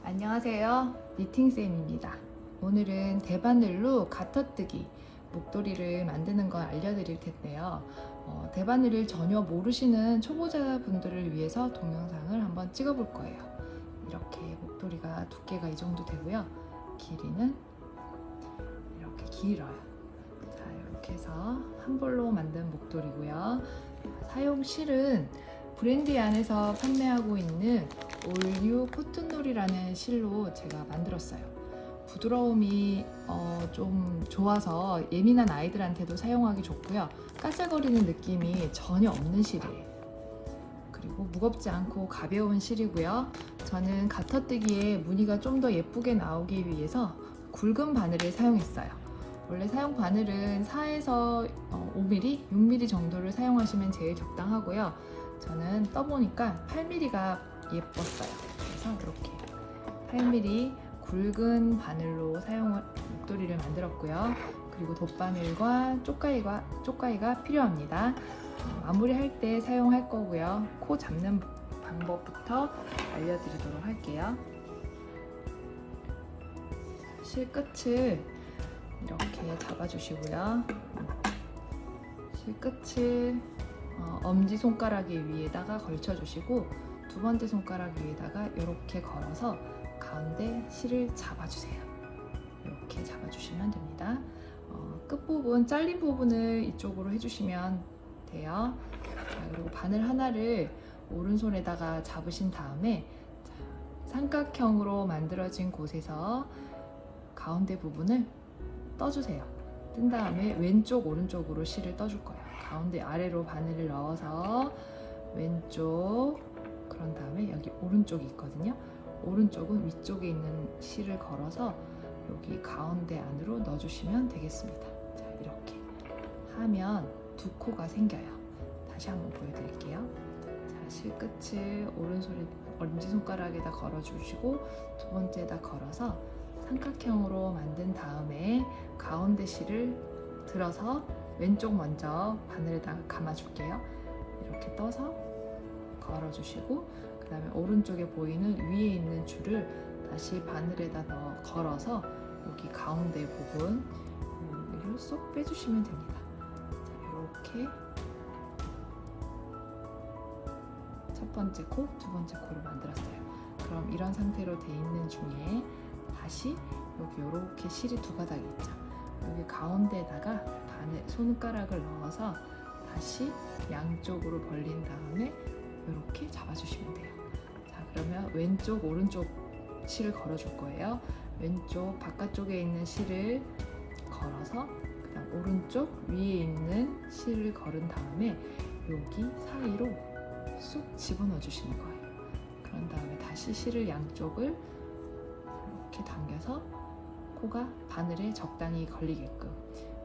안녕하세요. 니팅쌤입니다. 오늘은 대바늘로 가터뜨기 목도리를 만드는 걸 알려드릴 텐데요. 대바늘을 전혀 모르시는 초보자분들을 위해서 동영상을 한번 찍어볼 거예요. 이렇게 목도리가 두께가 이 정도 되고요. 길이는 이렇게 길어요. 자, 이렇게 해서 한 볼로 만든 목도리고요. 사용 실은 브랜드 안에서 판매하고 있는 올류 코튼놀이라는 실로 제가 만들었어요. 부드러움이 좀 좋아서 예민한 아이들한테도 사용하기 좋고요. 까슬거리는 느낌이 전혀 없는 실이에요. 그리고 무겁지 않고 가벼운 실이고요. 저는 가터뜨기에 무늬가 좀 더 예쁘게 나오기 위해서 굵은 바늘을 사용했어요. 원래 사용 바늘은 4에서 5mm, 6mm 정도를 사용하시면 제일 적당하고요. 저는 떠보니까 8mm가 예뻤어요. 그래서 이렇게 8mm 굵은 바늘로 목도리를 만들었고요. 그리고 돗바늘과 쪽가위가 필요합니다. 마무리할 때 사용할 거고요. 코 잡는 방법부터 알려드리도록 할게요. 실 끝을 이렇게 잡아주시고요. 실 끝을 엄지손가락 위에다가 걸쳐주시고 두 번째 손가락 위에다가 이렇게 걸어서 가운데 실을 잡아주세요. 이렇게 잡아주시면 됩니다. 끝부분, 잘린 부분을 이쪽으로 해주시면 돼요. 자, 그리고 바늘 하나를 오른손에다가 잡으신 다음에 삼각형으로 만들어진 곳에서 가운데 부분을 떠주세요. 뜬 다음에 왼쪽, 오른쪽으로 실을 떠줄 거예요. 가운데 아래로 바늘을 넣어서 왼쪽, 그런 다음에 여기 오른쪽이 있거든요. 오른쪽은 위쪽에 있는 실을 걸어서 여기 가운데 안으로 넣어주시면 되겠습니다. 자, 이렇게 하면 두 코가 생겨요. 다시 한번 보여드릴게요. 자, 실 끝을 엄지손가락에다 걸어주시고 두 번째에다 걸어서 삼각형으로 만든 다음에 가운데 실을 들어서 왼쪽 먼저 바늘에다가 감아줄게요. 이렇게 떠서 걸어주시고 그 다음에 오른쪽에 보이는 위에 있는 줄을 다시 바늘에다 걸어서 여기 가운데 부분을 쏙 빼주시면 됩니다. 자, 이렇게 첫 번째 코, 두 번째 코를 만들었어요. 그럼 이런 상태로 돼 있는 중에 다시 여기 이렇게 실이 두 가닥이 있죠. 여기 가운데에다가 손가락을 넣어서 다시 양쪽으로 벌린 다음에 이렇게 잡아주시면 돼요. 자, 그러면 왼쪽, 오른쪽 실을 걸어줄 거예요. 왼쪽 바깥쪽에 있는 실을 걸어서 그 다음 오른쪽 위에 있는 실을 걸은 다음에 여기 사이로 쏙 집어넣어 주시는 거예요. 그런 다음에 다시 실을 양쪽을 이렇게 당겨서 코가 바늘에 적당히 걸리게끔,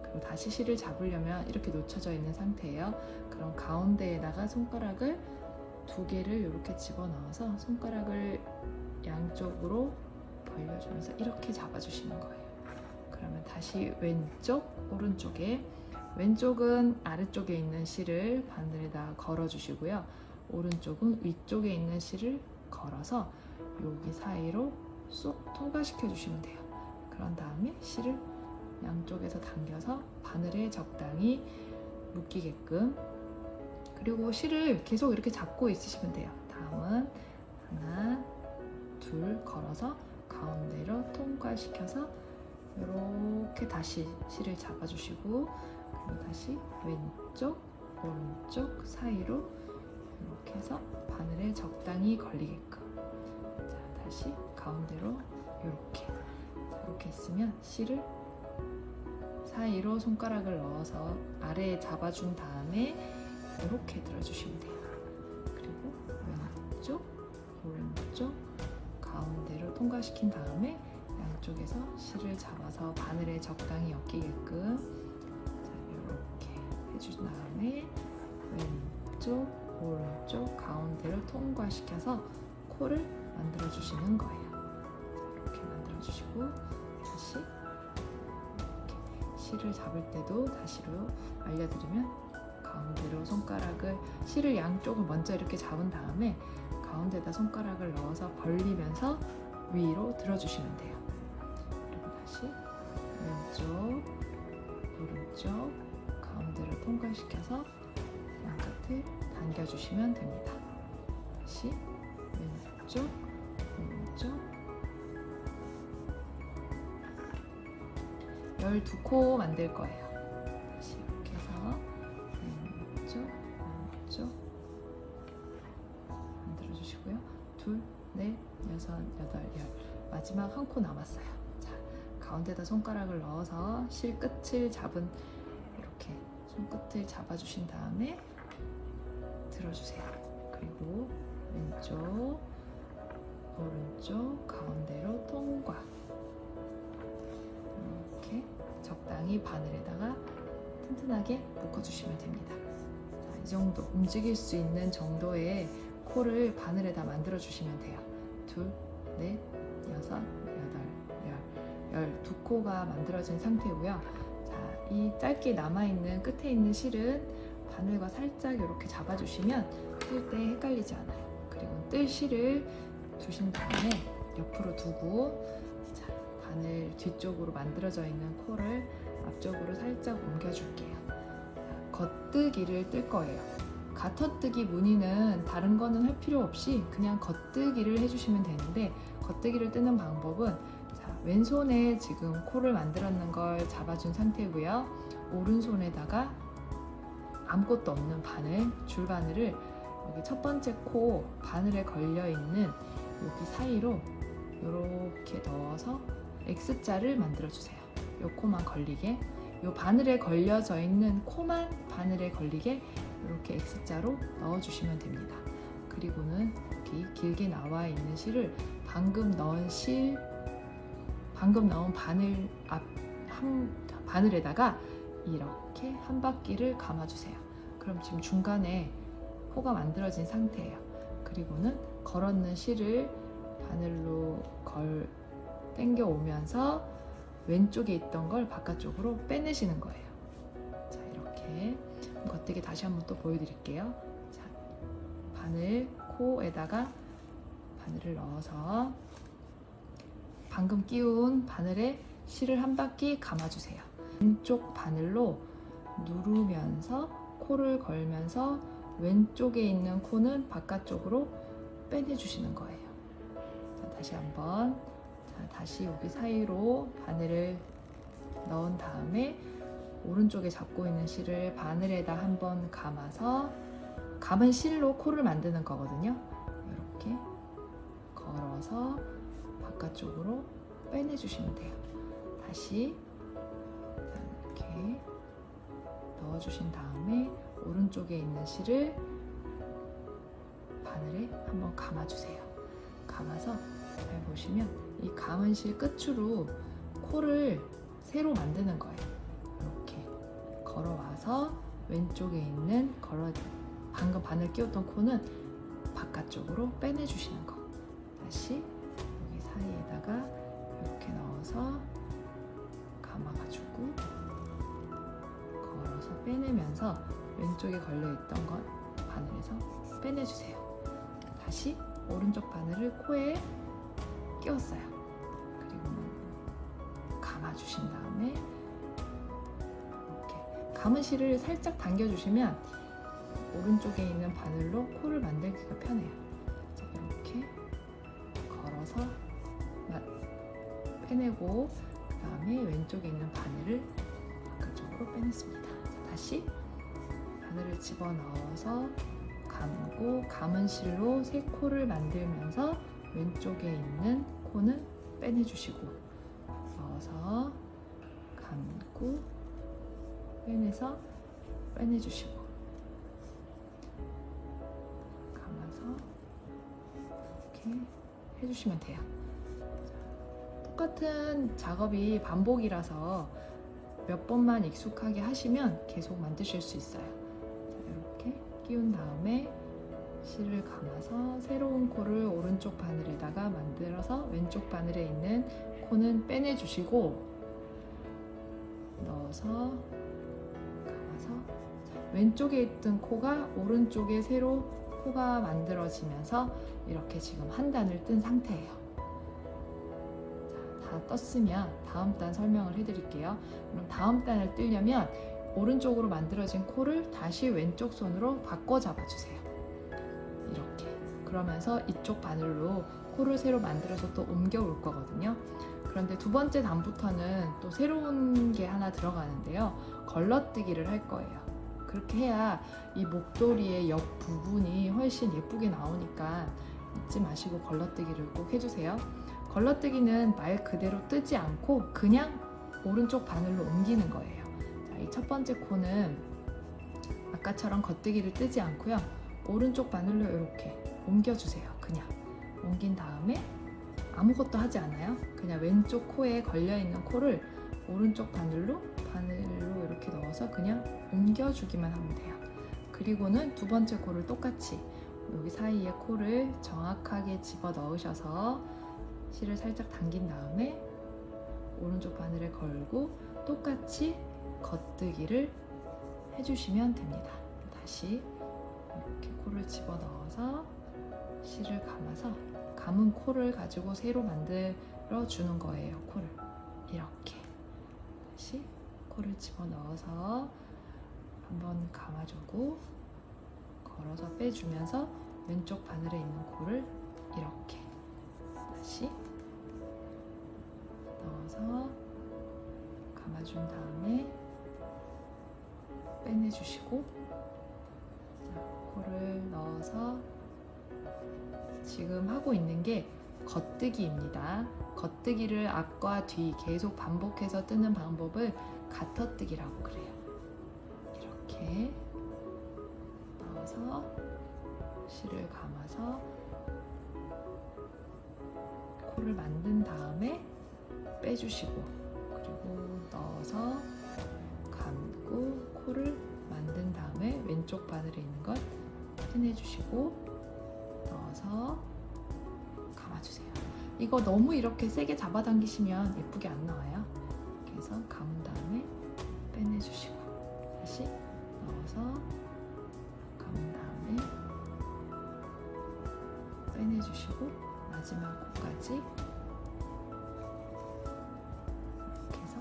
그리고 다시 실을 잡으려면 이렇게 놓쳐져 있는 상태예요. 그럼 가운데에다가 손가락을 두 개를 이렇게 집어넣어서 손가락을 양쪽으로 벌려주면서 이렇게 잡아주시는 거예요. 그러면 다시 왼쪽, 오른쪽에, 왼쪽은 아래쪽에 있는 실을 바늘에다 걸어주시고요. 오른쪽은 위쪽에 있는 실을 걸어서 여기 사이로 쏙 통과시켜 주시면 돼요. 그런 다음에 실을 양쪽에서 당겨서 바늘에 적당히 묶이게끔, 그리고 실을 계속 이렇게 잡고 있으시면 돼요. 다음은 하나, 둘 걸어서 가운데로 통과시켜서 이렇게 다시 실을 잡아주시고, 그리고 다시 왼쪽, 오른쪽 사이로 이렇게 해서 바늘에 적당히 걸리게끔, 자, 다시 가운데로 이렇게 했으면 실을 사이로 손가락을 넣어서 아래에 잡아준 다음에 이렇게 들어주시면 돼요. 그리고 왼쪽, 오른쪽, 가운데로 통과시킨 다음에 양쪽에서 실을 잡아서 바늘에 적당히 엮이게끔, 자, 이렇게 해준 다음에 왼쪽, 오른쪽, 가운데로 통과시켜서 코를 만들어 주시는 거예요. 자, 이렇게 만들어 주시고 다시 이렇게 실을 잡을 때도 다시로 알려드리면 가운데로 손가락을, 실을 양쪽을 먼저 이렇게 잡은 다음에 가운데다 손가락을 넣어서 벌리면서 위로 들어주시면 돼요. 그리고 다시 왼쪽, 오른쪽, 가운데로 통과시켜서 바깥을 당겨주시면 됩니다. 다시 왼쪽, 오른쪽, 12코 만들 거예요. 다시 이렇게 해서 왼쪽, 오른쪽 만들어주시고요. 둘, 넷, 여섯, 여덟, 열. 마지막 한 코 남았어요. 자, 가운데다 손가락을 넣어서 실 끝을 잡은 이렇게 손끝을 잡아주신 다음에 들어주세요. 그리고 왼쪽, 오른쪽, 가운데로 통과. 이렇게 적당히 바늘에다가 튼튼하게 묶어주시면 됩니다. 자, 이 정도 움직일 수 있는 정도의 코를 바늘에다 만들어 주시면 돼요. 둘, 넷, 여섯, 여덟, 12코가 만들어진 상태고요. 자, 이 짧게 남아있는 끝에 있는 실은 바늘과 살짝 이렇게 잡아주시면 뜰 때 헷갈리지 않아요. 그리고 뜰 실을 두신 다음에 옆으로 두고, 자, 바늘 뒤쪽으로 만들어져 있는 코를 앞쪽으로 살짝 옮겨줄게요. 자, 겉뜨기를 뜰 거예요. 가터뜨기 무늬는 다른 거는 할 필요 없이 그냥 겉뜨기를 해주시면 되는데, 겉뜨기를 뜨는 방법은, 자, 왼손에 지금 코를 만들었는 걸 잡아준 상태고요. 오른손에다가 아무것도 없는 바늘, 줄바늘을 여기 첫 번째 코 바늘에 걸려있는 여기 사이로 이렇게 넣어서 X자를 만들어주세요. 이 코만 걸리게, 이 바늘에 걸려져 있는 코만 바늘에 걸리게 이렇게 X자로 넣어주시면 됩니다. 그리고는 여기 길게 나와 있는 실을 방금 넣은 바늘 바늘에다가 이렇게 한 바퀴를 감아주세요. 그럼 지금 중간에 코가 만들어진 상태예요. 그리고는 걸었는 실을 바늘로 당겨 오면서 왼쪽에 있던 걸 바깥쪽으로 빼내시는 거예요. 자, 이렇게 겉뜨기 다시 한번 또 보여드릴게요. 자, 바늘 코에다가 바늘을 넣어서 방금 끼운 바늘에 실을 한 바퀴 감아주세요. 왼쪽 바늘로 누르면서 코를 걸면서 왼쪽에 있는 코는 바깥쪽으로 빼내주시는 거예요. 자, 다시 한번. 자, 다시 여기 사이로 바늘을 넣은 다음에 오른쪽에 잡고 있는 실을 바늘에다 한번 감아서, 감은 실로 코를 만드는 거거든요. 이렇게 걸어서 바깥쪽으로 빼내주시면 돼요. 다시 이렇게 넣어주신 다음에 오른쪽에 있는 실을 바늘에 한번 감아주세요. 감아서 잘 보시면 이 감은 실 끝으로 코를 새로 만드는 거예요. 이렇게 걸어와서 왼쪽에 있는 방금 바늘 끼웠던 코는 바깥쪽으로 빼내주시는 거. 다시 여기 사이에다가 이렇게 넣어서 감아가지고 걸어서 빼내면서 왼쪽에 걸려있던 건 바늘에서 빼내주세요. 다시 오른쪽 바늘을 코에 끼웠어요. 그리고는 감아주신 다음에 이렇게 감은 실을 살짝 당겨주시면 오른쪽에 있는 바늘로 코를 만들기가 편해요. 자, 이렇게 걸어서 빼내고 그 다음에 왼쪽에 있는 바늘을 바깥쪽으로 빼냈습니다. 자, 다시 바늘을 집어넣어서 감고 감은 실로 새 코를 만들면서 왼쪽에 있는 코는 빼내주시고, 넣어서 감고 빼내서 빼내주시고, 감아서 이렇게 해주시면 돼요. 똑같은 작업이 반복이라서 몇 번만 익숙하게 하시면 계속 만드실 수 있어요. 자, 이렇게 끼운 다음에 실을 감아서 새로운 코를 오른쪽 바늘에다가 만들어서 왼쪽 바늘에 있는 코는 빼내주시고, 넣어서 감아서 왼쪽에 있던 코가 오른쪽에 새로 코가 만들어지면서 이렇게 지금 한 단을 뜬 상태예요. 다 떴으면 다음 단 설명을 해드릴게요. 그럼 다음 단을 뜨려면 오른쪽으로 만들어진 코를 다시 왼쪽 손으로 바꿔 잡아주세요. 이렇게. 그러면서 이쪽 바늘로 코를 새로 만들어서 또 옮겨 올 거거든요. 그런데 두 번째 단부터는 또 새로운 게 하나 들어가는데요. 걸러뜨기를 할 거예요. 그렇게 해야 이 목도리의 옆 부분이 훨씬 예쁘게 나오니까 잊지 마시고 걸러뜨기를 꼭 해주세요. 걸러뜨기는 말 그대로 뜨지 않고 그냥 오른쪽 바늘로 옮기는 거예요. 자, 이 첫 번째 코는 아까처럼 겉뜨기를 뜨지 않고요. 오른쪽 바늘로 이렇게 옮겨주세요. 그냥 옮긴 다음에 아무것도 하지 않아요. 그냥 왼쪽 코에 걸려있는 코를 오른쪽 바늘로 이렇게 넣어서 그냥 옮겨주기만 하면 돼요. 그리고는 두 번째 코를 똑같이 여기 사이에 코를 정확하게 집어 넣으셔서 실을 살짝 당긴 다음에 오른쪽 바늘에 걸고 똑같이 겉뜨기를 해주시면 됩니다. 다시 이렇게 코를 집어 넣어서 실을 감아서 감은 코를 가지고 새로 만들어 주는 거예요. 코를 이렇게 다시 코를 집어 넣어서 한번 감아주고 걸어서 빼주면서 왼쪽 바늘에 있는 코를 이렇게 다시 넣어서 감아준 다음에 빼내주시고 코를 넣어서 지금 하고 있는 게 겉뜨기입니다. 겉뜨기를 앞과 뒤 계속 반복해서 뜨는 방법을 가터뜨기라고 그래요. 이렇게 넣어서 실을 감아서 코를 만든 다음에 빼주시고 그리고 넣어서 감고 코를 만든 다음에 왼쪽 바늘에 있는 것 빼내주시고 넣어서 감아주세요. 이거 너무 이렇게 세게 잡아당기시면 예쁘게 안 나와요. 그래서 감은 다음에 빼내주시고 다시 넣어서 감은 다음에 빼내주시고 마지막 코까지 이렇게 해서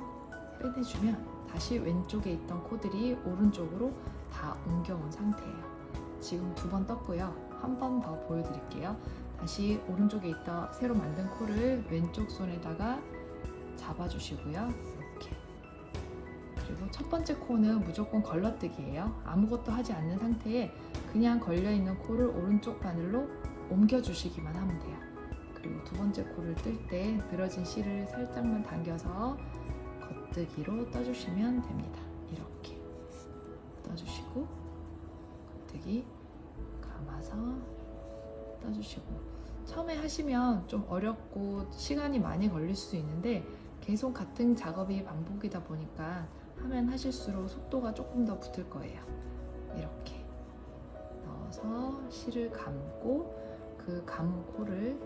빼내주면 다시 왼쪽에 있던 코들이 오른쪽으로 다 옮겨온 상태예요. 지금 두 번 떴고요. 한 번 더 보여드릴게요. 다시 오른쪽에 있던 새로 만든 코를 왼쪽 손에다가 잡아주시고요. 이렇게. 그리고 첫 번째 코는 무조건 걸러뜨기예요. 아무것도 하지 않는 상태에 그냥 걸려있는 코를 오른쪽 바늘로 옮겨주시기만 하면 돼요. 그리고 두 번째 코를 뜰 때 늘어진 실을 살짝만 당겨서 겉뜨기로 떠주시면 됩니다. 이렇게 떠주시고 겉뜨기 감아서 떠주시고 처음에 하시면 좀 어렵고 시간이 많이 걸릴 수 있는데 계속 같은 작업이 반복이다 보니까 하면 하실수록 속도가 조금 더 붙을 거예요. 이렇게 넣어서 실을 감고 그 감은 코를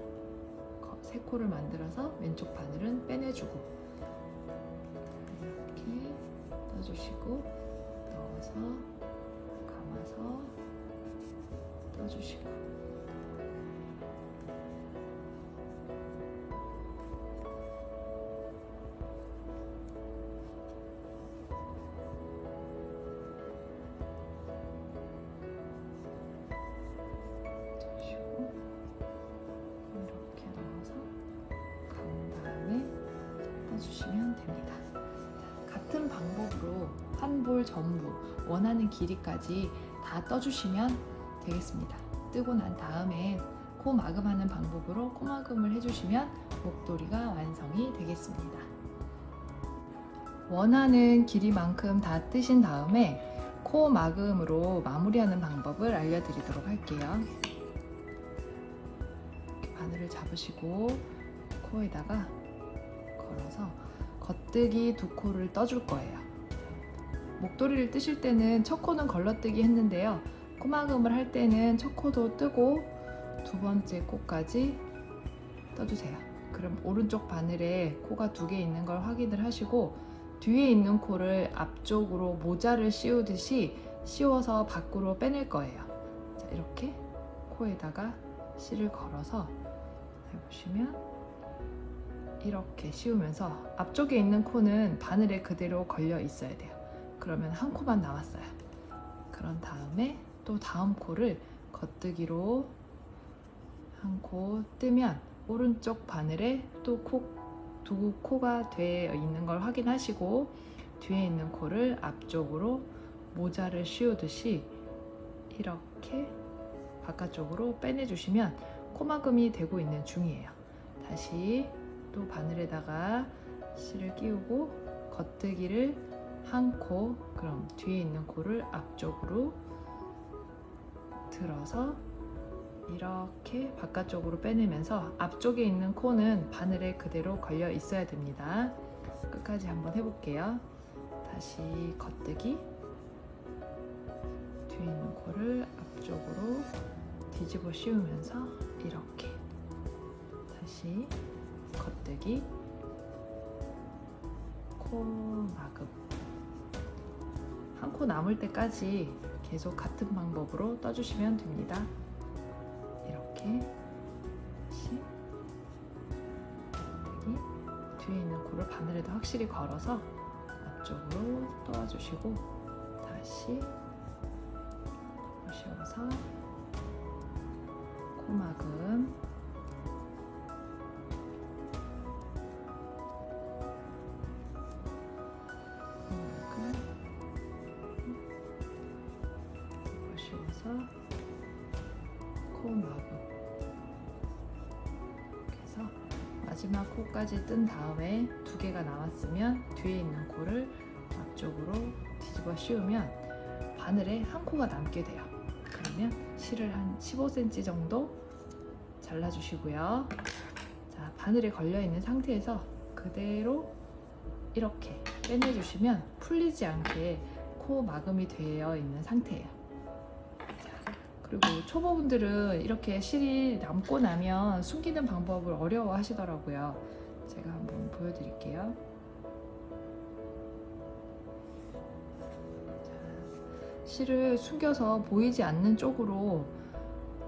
세 코를 만들어서 왼쪽 바늘은 빼내주고 이렇게 떠주시고 넣어서 감아서 떠주시고 이렇게 넣어서 감은 다음에 떠주시면 됩니다. 같은 방법으로 한 볼 전부 원하는 길이까지 다 떠주시면 되겠습니다. 뜨고 난 다음에 코 마금하는 방법으로 코 마금을 해주시면 목도리가 완성이 되겠습니다. 원하는 길이만큼 다 뜨신 다음에 코 마금으로 마무리하는 방법을 알려드리도록 할게요. 이렇게 바늘을 잡으시고 코에다가 걸어서 겉뜨기 두 코를 떠줄 거예요. 목도리를 뜨실 때는 첫 코는 걸러뜨기 했는데요. 코마금을 할 때는 첫 코도 뜨고 두 번째 코까지 떠주세요. 그럼 오른쪽 바늘에 코가 두 개 있는 걸 확인을 하시고 뒤에 있는 코를 앞쪽으로 모자를 씌우듯이 씌워서 밖으로 빼낼 거예요. 자, 이렇게 코에다가 실을 걸어서 해보시면 이렇게 씌우면서 앞쪽에 있는 코는 바늘에 그대로 걸려 있어야 돼요. 그러면 한 코만 남았어요. 그런 다음에 또 다음 코를 겉뜨기로 한 코 뜨면 오른쪽 바늘에 또 두 코가 되어 있는 걸 확인하시고 뒤에 있는 코를 앞쪽으로 모자를 씌우듯이 이렇게 바깥쪽으로 빼내주시면 코막음이 되고 있는 중이에요. 다시 또 바늘에다가 실을 끼우고 겉뜨기를 한 코, 그럼 뒤에 있는 코를 앞쪽으로 들어서 이렇게 바깥쪽으로 빼내면서 앞쪽에 있는 코는 바늘에 그대로 걸려 있어야 됩니다. 끝까지 한번 해볼게요. 다시 겉뜨기, 뒤에 있는 코를 앞쪽으로 뒤집어 씌우면서 이렇게 다시 겉뜨기, 코 마금, 한 코 남을 때까지 계속 같은 방법으로 떠주시면 됩니다. 이렇게 다시 겉뜨기, 뒤에 있는 코를 바늘에도 확실히 걸어서 앞쪽으로 떠와주시고 다시 씌워서 코막음, 씌워서 코막음, 그래서 마지막 코까지 뜬 다음에 두 개가 남았으면 뒤에 있는 코를 앞쪽으로 뒤집어 씌우면 바늘에 한 코가 남게 돼요. 그러면 실을 한 15cm 정도 잘라주시고요. 자, 바늘에 걸려있는 상태에서 그대로 이렇게 빼내주시면 풀리지 않게 코 마금이 되어 있는 상태예요. 자, 그리고 초보분들은 이렇게 실이 남고 나면 숨기는 방법을 어려워 하시더라고요. 제가 한번 보여드릴게요. 실을 숨겨서 보이지 않는 쪽으로,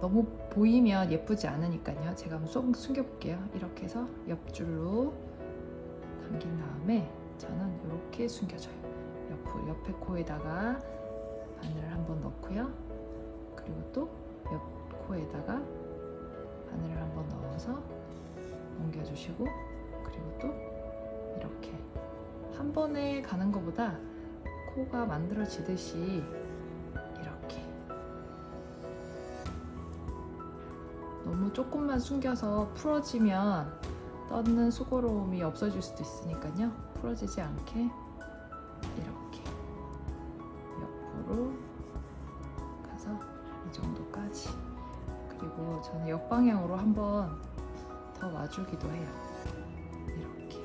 너무 보이면 예쁘지 않으니까요. 제가 한번 숨겨 볼게요. 이렇게 해서 옆줄로 당긴 다음에 저는 이렇게 숨겨줘요. 옆에 코에다가 바늘을 한번 넣고요. 그리고 또 옆 코에다가 바늘을 한번 넣어서 옮겨주시고, 그리고 또 이렇게 한 번에 가는 것보다 코가 만들어지듯이 이렇게 너무 조금만 숨겨서 풀어지면 떴는 수고로움이 없어질 수도 있으니까요. 풀어지지 않게 이렇게 옆으로 가서 이 정도까지, 그리고 저는 역방향으로 한번 더 와주기도 해요. 이렇게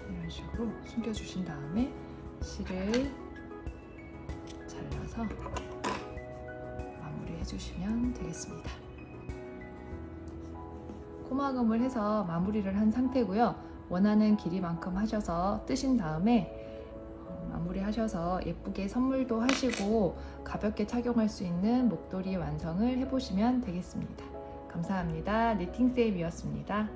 이런 식으로 숨겨주신 다음에 실을 잘라서 마무리 해주시면 되겠습니다. 코막음을 해서 마무리를 한 상태고요. 원하는 길이만큼 하셔서 뜨신 다음에 마무리 하셔서 예쁘게 선물도 하시고 가볍게 착용할 수 있는 목도리 완성을 해보시면 되겠습니다. 감사합니다. 니팅쌤이었습니다.